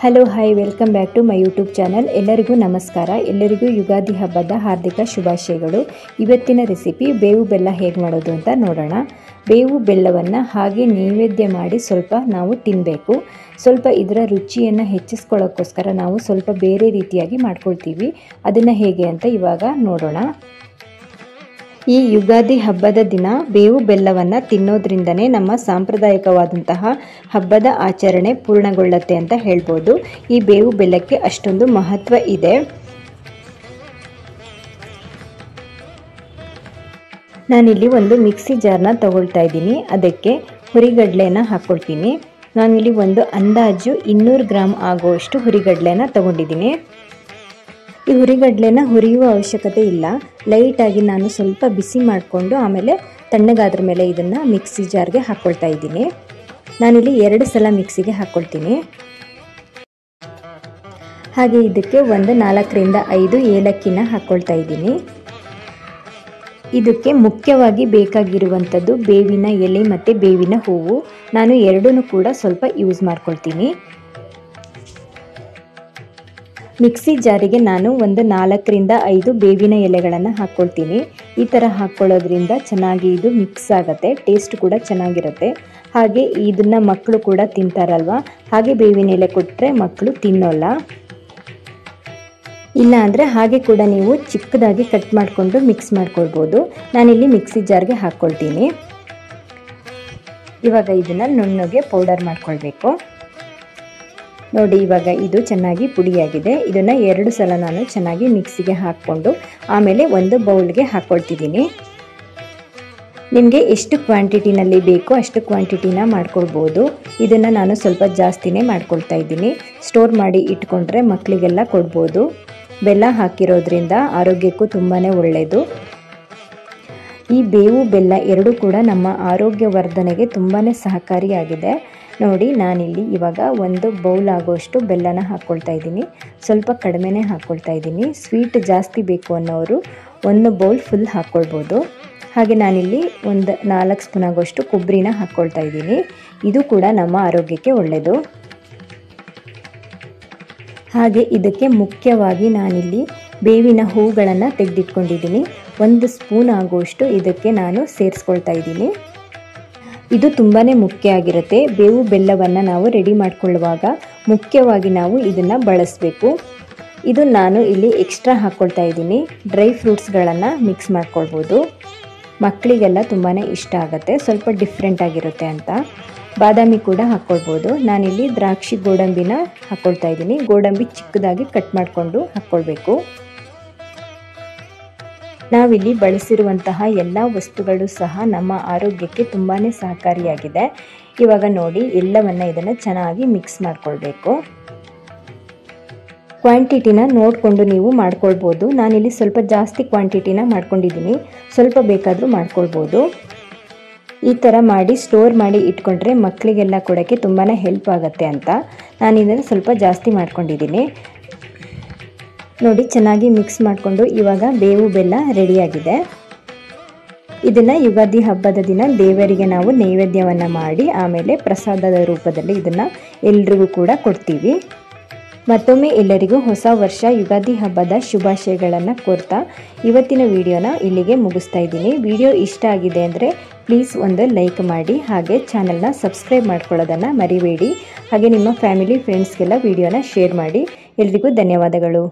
Hello hi welcome back to my YouTube channel. ಎಲ್ಲರಿಗೂ ನಮಸ್ಕಾರ. ಎಲ್ಲರಿಗೂ ಯುಗಾದಿ ಹಬ್ಬದ ಹಾರ್ದಿಕ ಶುಭಾಶಯಗಳು. ಇವತ್ತಿನ ರೆಸಿಪಿ ಬೇವು ಬೆಲ್ಲ ಹೇಗೆ ಮಾಡೋದು ಅಂತ ನೋಡೋಣ. ಬೇವು ಬೆಲ್ಲವನ್ನು ಹಾಗೆ ನೈವೇದ್ಯ ಮಾಡಿ ಸ್ವಲ್ಪ ನಾವು ತಿನ್ನಬೇಕು. ಸ್ವಲ್ಪ ಇದರ ರುಚಿಯನ್ನು ಹೆಚ್ಚಿಸ್ಕೊಳ್ಳೋಕ್ಕೋಸ್ಕರ ನಾವು ಸ್ವಲ್ಪ ಬೇರೆ ರೀತಿಯಾಗಿ ಮಾಡ್ಕೊಳ್ತೀವಿ. ಅದನ್ನು ಹೇಗೆ ಅಂತ ಇವಾಗ ನೋಡೋಣ. ಈ ಯುಗಾದಿ ಹಬ್ಬದ ದಿನ ಬೇವು ಬೆಲ್ಲವನ್ನು ತಿನ್ನೋದ್ರಿಂದನೇ ನಮ್ಮ ಸಾಂಪ್ರದಾಯಿಕವಾದಂತಹ ಹಬ್ಬದ ಆಚರಣೆ ಪೂರ್ಣಗೊಳ್ಳುತ್ತೆ ಅಂತ ಹೇಳ್ಬೋದು. ಈ ಬೇವು ಬೆಲ್ಲಕ್ಕೆ ಅಷ್ಟೊಂದು ಮಹತ್ವ ಇದೆ. ನಾನಿಲ್ಲಿ ಒಂದು ಮಿಕ್ಸಿ ಜಾರ್ನ ತಗೊಳ್ತಾ ಇದ್ದೀನಿ. ಅದಕ್ಕೆ ಹುರಿಗಡಲೆನ ಹಾಕ್ಕೊಳ್ತೀನಿ. ನಾನಿಲ್ಲಿ ಒಂದು ಅಂದಾಜು 200 ಗ್ರಾಮ್ ಆಗುವಷ್ಟು ಹುರಿಗಡಲೆನ ತಗೊಂಡಿದ್ದೀನಿ. ಈ ಹುರಿಗಡಲೆನ ಹುರಿಯುವ ಅವಶ್ಯಕತೆ ಇಲ್ಲ. ಲೈಟಾಗಿ ನಾನು ಸ್ವಲ್ಪ ಬಿಸಿ ಮಾಡಿಕೊಂಡು ಆಮೇಲೆ ತಣ್ಣಗಾದ್ರ ಮೇಲೆ ಇದನ್ನು ಮಿಕ್ಸಿ ಜಾರ್ಗೆ ಹಾಕ್ಕೊಳ್ತಾ ಇದ್ದೀನಿ. ನಾನಿಲ್ಲಿ 2 ಸಲ ಮಿಕ್ಸಿಗೆ ಹಾಕ್ಕೊಳ್ತೀನಿ. ಹಾಗೆ ಇದಕ್ಕೆ ಒಂದು 4 ರಿಂದ 5 ಏಲಕ್ಕಿನ ಹಾಕ್ಕೊಳ್ತಾ ಇದ್ದೀನಿ. ಇದಕ್ಕೆ ಮುಖ್ಯವಾಗಿ ಬೇಕಾಗಿರುವಂಥದ್ದು ಬೇವಿನ ಎಲೆ ಮತ್ತು ಬೇವಿನ ಹೂವು. ನಾನು ಎರಡನ್ನೂ ಕೂಡ ಸ್ವಲ್ಪ ಯೂಸ್ ಮಾಡ್ಕೊಳ್ತೀನಿ. ಮಿಕ್ಸಿ ಜಾರಿಗೆ ನಾನು ಒಂದು 4 ರಿಂದ 5 ಬೇವಿನ ಎಲೆಗಳನ್ನು ಹಾಕ್ಕೊಳ್ತೀನಿ. ಈ ಥರ ಹಾಕ್ಕೊಳ್ಳೋದ್ರಿಂದ ಚೆನ್ನಾಗಿ ಇದು ಮಿಕ್ಸ್ ಆಗುತ್ತೆ, ಟೇಸ್ಟ್ ಕೂಡ ಚೆನ್ನಾಗಿರುತ್ತೆ. ಹಾಗೆ ಇದನ್ನು ಮಕ್ಕಳು ಕೂಡ ತಿಂತಾರಲ್ವ, ಹಾಗೆ ಬೇವಿನ ಎಲೆ ಕೊಟ್ಟರೆ ಮಕ್ಕಳು ತಿನ್ನೋಲ್ಲ. ಇಲ್ಲ ಅಂದರೆ ಹಾಗೆ ಕೂಡ ನೀವು ಚಿಕ್ಕದಾಗಿ ಕಟ್ ಮಾಡಿಕೊಂಡು ಮಿಕ್ಸ್ ಮಾಡ್ಕೊಳ್ಬೋದು. ನಾನಿಲ್ಲಿ ಮಿಕ್ಸಿ ಜಾರ್ಗೆ ಹಾಕ್ಕೊಳ್ತೀನಿ. ಇವಾಗ ಇದನ್ನು ನುಣ್ಣಗೆ ಪೌಡರ್ ಮಾಡ್ಕೊಳ್ಬೇಕು. ನೋಡಿ, ಇವಾಗ ಇದು ಚೆನ್ನಾಗಿ ಪುಡಿಯಾಗಿದೆ. ಇದನ್ನು 2 ಸಲ ನಾನು ಚೆನ್ನಾಗಿ ಮಿಕ್ಸಿಗೆ ಹಾಕ್ಕೊಂಡು ಆಮೇಲೆ ಒಂದು ಬೌಲ್ಗೆ ಹಾಕ್ಕೊಳ್ತಿದ್ದೀನಿ. ನಿಮಗೆ ಎಷ್ಟು ಕ್ವಾಂಟಿಟಿನಲ್ಲಿ ಬೇಕೋ ಅಷ್ಟು ಕ್ವಾಂಟಿಟಿನ ಮಾಡ್ಕೊಳ್ಬೋದು. ಇದನ್ನು ನಾನು ಸ್ವಲ್ಪ ಜಾಸ್ತಿನೇ ಮಾಡ್ಕೊಳ್ತಾ ಇದ್ದೀನಿ. ಸ್ಟೋರ್ ಮಾಡಿ ಇಟ್ಕೊಂಡ್ರೆ ಮಕ್ಕಳಿಗೆಲ್ಲ ಕೊಡ್ಬೋದು. ಬೆಲ್ಲ ಹಾಕಿರೋದ್ರಿಂದ ಆರೋಗ್ಯಕ್ಕೂ ತುಂಬಾ ಒಳ್ಳೆಯದು. ಈ ಬೇವು ಬೆಲ್ಲ ಎರಡೂ ಕೂಡ ನಮ್ಮ ಆರೋಗ್ಯ ವರ್ಧನೆಗೆ ತುಂಬಾ ಸಹಕಾರಿಯಾಗಿದೆ. ನೋಡಿ, ನಾನಿಲ್ಲಿ ಇವಾಗ ಒಂದು ಬೌಲ್ ಆಗೋಷ್ಟು ಬೆಲ್ಲನ ಹಾಕ್ಕೊಳ್ತಾ ಇದ್ದೀನಿ. ಸ್ವಲ್ಪ ಕಡಿಮೆನೇ ಹಾಕ್ಕೊಳ್ತಾ ಇದ್ದೀನಿ. ಸ್ವೀಟ್ ಜಾಸ್ತಿ ಬೇಕು ಅನ್ನೋರು 1 ಬೌಲ್ ಫುಲ್ ಹಾಕ್ಕೊಳ್ಬೋದು. ಹಾಗೆ ನಾನಿಲ್ಲಿ ಒಂದು 4 ಸ್ಪೂನ್ ಆಗೋಷ್ಟು ಕೊಬ್ಬರಿನ ಹಾಕ್ಕೊಳ್ತಾ ಇದ್ದೀನಿ. ಇದು ಕೂಡ ನಮ್ಮ ಆರೋಗ್ಯಕ್ಕೆ ಒಳ್ಳೆಯದು. ಹಾಗೆ ಇದಕ್ಕೆ ಮುಖ್ಯವಾಗಿ ನಾನಿಲ್ಲಿ ಬೇವಿನ ಹೂಗಳನ್ನು ತೆಗೆದಿಟ್ಕೊಂಡಿದ್ದೀನಿ. 1 ಸ್ಪೂನ್ ಆಗುವಷ್ಟು ಇದಕ್ಕೆ ನಾನು ಸೇರಿಸ್ಕೊಳ್ತಾ ಇದ್ದೀನಿ. ಇದು ತುಂಬಾ ಮುಖ್ಯ ಆಗಿರುತ್ತೆ. ಬೇವು ಬೆಲ್ಲವನ್ನು ನಾವು ರೆಡಿ ಮಾಡಿಕೊಳ್ಳುವಾಗ ಮುಖ್ಯವಾಗಿ ನಾವು ಇದನ್ನು ಬಳಸಬೇಕು. ಇದು ನಾನು ಇಲ್ಲಿ ಎಕ್ಸ್ಟ್ರಾ ಹಾಕ್ಕೊಳ್ತಾ ಇದ್ದೀನಿ. ಡ್ರೈ ಫ್ರೂಟ್ಸ್ಗಳನ್ನು ಮಿಕ್ಸ್ ಮಾಡ್ಕೊಳ್ಬೋದು. ಮಕ್ಕಳಿಗೆಲ್ಲ ತುಂಬಾ ಇಷ್ಟ ಆಗುತ್ತೆ, ಸ್ವಲ್ಪ ಡಿಫ್ರೆಂಟ್ ಆಗಿರುತ್ತೆ ಅಂತ. ಬಾದಾಮಿ ಕೂಡ ಹಾಕ್ಕೊಳ್ಬೋದು. ನಾನಿಲ್ಲಿ ದ್ರಾಕ್ಷಿ ಗೋಡಂಬಿನ ಹಾಕ್ಕೊಳ್ತಾ ಇದ್ದೀನಿ. ಗೋಡಂಬಿ ಚಿಕ್ಕದಾಗಿ ಕಟ್ ಮಾಡಿಕೊಂಡು ಹಾಕ್ಕೊಳ್ಬೇಕು. ನಾವಿಲ್ಲಿ ಬಳಸಿರುವಂತಹ ಎಲ್ಲ ವಸ್ತುಗಳು ಸಹ ನಮ್ಮ ಆರೋಗ್ಯಕ್ಕೆ ತುಂಬಾ ಸಹಕಾರಿಯಾಗಿದೆ. ಇವಾಗ ನೋಡಿ, ಎಲ್ಲವನ್ನು ಇದನ್ನು ಚೆನ್ನಾಗಿ ಮಿಕ್ಸ್ ಮಾಡ್ಕೊಳ್ಬೇಕು. ಕ್ವಾಂಟಿಟಿನ ನೋಡಿಕೊಂಡು ನೀವು ಮಾಡ್ಕೊಳ್ಬೋದು. ನಾನಿಲ್ಲಿ ಸ್ವಲ್ಪ ಜಾಸ್ತಿ ಕ್ವಾಂಟಿಟಿನ ಮಾಡ್ಕೊಂಡಿದ್ದೀನಿ. ಸ್ವಲ್ಪ ಬೇಕಾದರೂ ಮಾಡ್ಕೊಳ್ಬೋದು. ಈ ಥರ ಮಾಡಿ ಸ್ಟೋರ್ ಮಾಡಿ ಇಟ್ಕೊಂಡ್ರೆ ಮಕ್ಕಳಿಗೆಲ್ಲ ಕೊಡೋಕ್ಕೆ ತುಂಬಾ ಹೆಲ್ಪ್ ಆಗುತ್ತೆ ಅಂತ ನಾನು ಇದನ್ನು ಸ್ವಲ್ಪ ಜಾಸ್ತಿ ಮಾಡ್ಕೊಂಡಿದ್ದೀನಿ. ನೋಡಿ, ಚೆನ್ನಾಗಿ ಮಿಕ್ಸ್ ಮಾಡಿಕೊಂಡು ಇವಾಗ ಬೇವು ಬೆಲ್ಲ ರೆಡಿಯಾಗಿದೆ. ಇದನ್ನು ಯುಗಾದಿ ಹಬ್ಬದ ದಿನ ದೇವರಿಗೆ ನಾವು ನೈವೇದ್ಯವನ್ನು ಮಾಡಿ ಆಮೇಲೆ ಪ್ರಸಾದದ ರೂಪದಲ್ಲಿ ಇದನ್ನು ಎಲ್ರಿಗೂ ಕೂಡ ಕೊಡ್ತೀವಿ. ಮತ್ತೊಮ್ಮೆ ಎಲ್ಲರಿಗೂ ಹೊಸ ವರ್ಷ ಯುಗಾದಿ ಹಬ್ಬದ ಶುಭಾಶಯಗಳನ್ನು ಕೋರ್ತಾ ಇವತ್ತಿನ ವಿಡಿಯೋನ ಇಲ್ಲಿಗೆ ಮುಗಿಸ್ತಾ ಇದ್ದೀನಿ. ವಿಡಿಯೋ ಇಷ್ಟ ಆಗಿದೆ ಅಂದರೆ ಪ್ಲೀಸ್ ಒಂದು ಲೈಕ್ ಮಾಡಿ. ಹಾಗೆ ಚಾನಲ್ನ ಸಬ್ಸ್ಕ್ರೈಬ್ ಮಾಡ್ಕೊಳ್ಳೋದನ್ನು ಮರಿಬೇಡಿ. ಹಾಗೆ ನಿಮ್ಮ ಫ್ಯಾಮಿಲಿ ಫ್ರೆಂಡ್ಸ್ಗೆಲ್ಲ ವಿಡಿಯೋನ ಶೇರ್ ಮಾಡಿ. ಎಲ್ರಿಗೂ ಧನ್ಯವಾದಗಳು.